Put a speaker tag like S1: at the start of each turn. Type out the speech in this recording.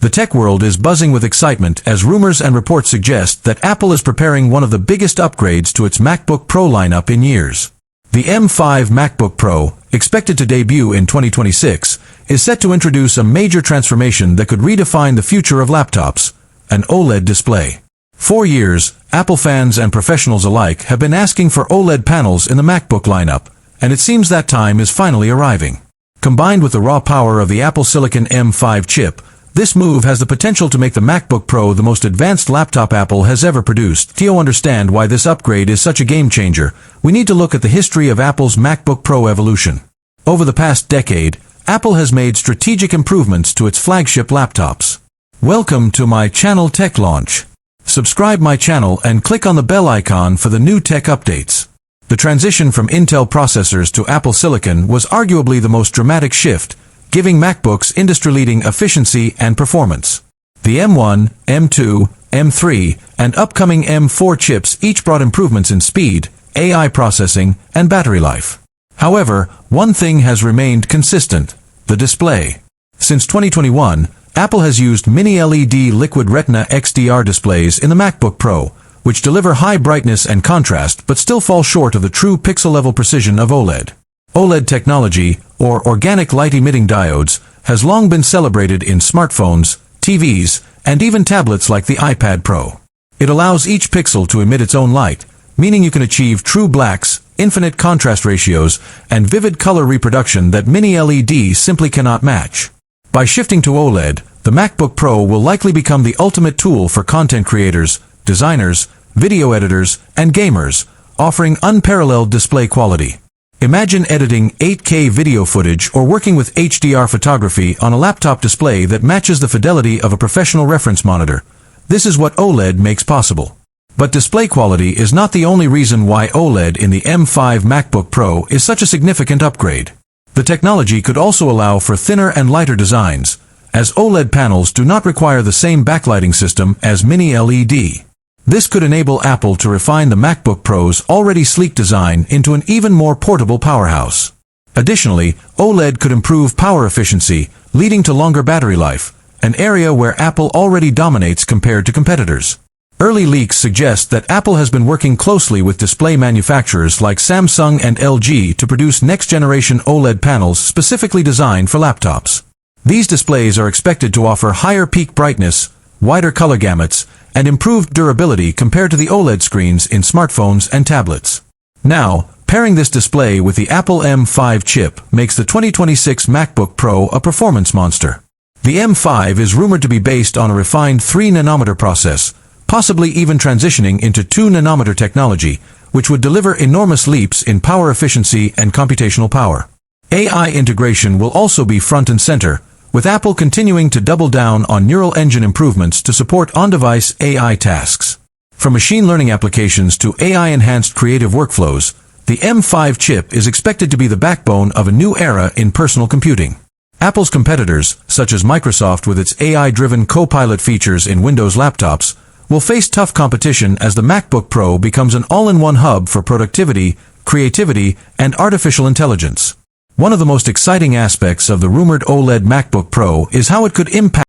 S1: The tech world is buzzing with excitement as rumors and reports suggest that Apple is preparing one of the biggest upgrades to its MacBook Pro lineup in years. The M5 MacBook Pro, expected to debut in 2026, is set to introduce a major transformation that could redefine the future of laptops: an OLED display. For years, Apple fans and professionals alike have been asking for OLED panels in the MacBook lineup, and it seems that time is finally arriving. Combined with the raw power of the Apple Silicon M5 chip, this move has the potential to make the MacBook Pro the most advanced laptop Apple has ever produced. To understand why this upgrade is such a game-changer, we need to look at the history of Apple's MacBook Pro evolution. Over the past decade, Apple has made strategic improvements to its flagship laptops. Welcome to my channel Tech Launch. Subscribe my channel and click on the bell icon for the new tech updates. The transition from Intel processors to Apple Silicon was arguably the most dramatic shift, giving MacBooks industry-leading efficiency and performance. The M1, M2, M3, and upcoming M4 chips each brought improvements in speed, AI processing, and battery life. However, one thing has remained consistent: the display. Since 2021, Apple has used Mini-LED Liquid Retina XDR displays in the MacBook Pro, which deliver high brightness and contrast but still fall short of the true pixel-level precision of OLED. OLED technology, or organic light-emitting diodes, has long been celebrated in smartphones, TVs, and even tablets like the iPad Pro. It allows each pixel to emit its own light, meaning you can achieve true blacks, infinite contrast ratios, and vivid color reproduction that Mini-LED simply cannot match. By shifting to OLED, the MacBook Pro will likely become the ultimate tool for content creators, designers, video editors, and gamers, offering unparalleled display quality. Imagine editing 8K video footage or working with HDR photography on a laptop display that matches the fidelity of a professional reference monitor. This is what OLED makes possible. But display quality is not the only reason why OLED in the M5 MacBook Pro is such a significant upgrade. The technology could also allow for thinner and lighter designs, as OLED panels do not require the same backlighting system as Mini-LED. This could enable Apple to refine the MacBook Pro's already sleek design into an even more portable powerhouse. Additionally, OLED could improve power efficiency, leading to longer battery life, an area where Apple already dominates compared to competitors. Early leaks suggest that Apple has been working closely with display manufacturers like Samsung and LG to produce next-generation OLED panels specifically designed for laptops. These displays are expected to offer higher peak brightness, wider color gamuts, and improved durability compared to the OLED screens in smartphones and tablets. Now, pairing this display with the Apple M5 chip makes the 2026 MacBook Pro a performance monster. The M5 is rumored to be based on a refined 3nm process, possibly even transitioning into 2nm technology, which would deliver enormous leaps in power efficiency and computational power. AI integration will also be front and center, with Apple continuing to double down on neural engine improvements to support on-device AI tasks. From machine learning applications to AI-enhanced creative workflows, the M5 chip is expected to be the backbone of a new era in personal computing. Apple's competitors, such as Microsoft with its AI-driven Copilot features in Windows laptops, will face tough competition as the MacBook Pro becomes an all-in-one hub for productivity, creativity, and artificial intelligence. One of the most exciting aspects of the rumored OLED MacBook Pro is how it could impact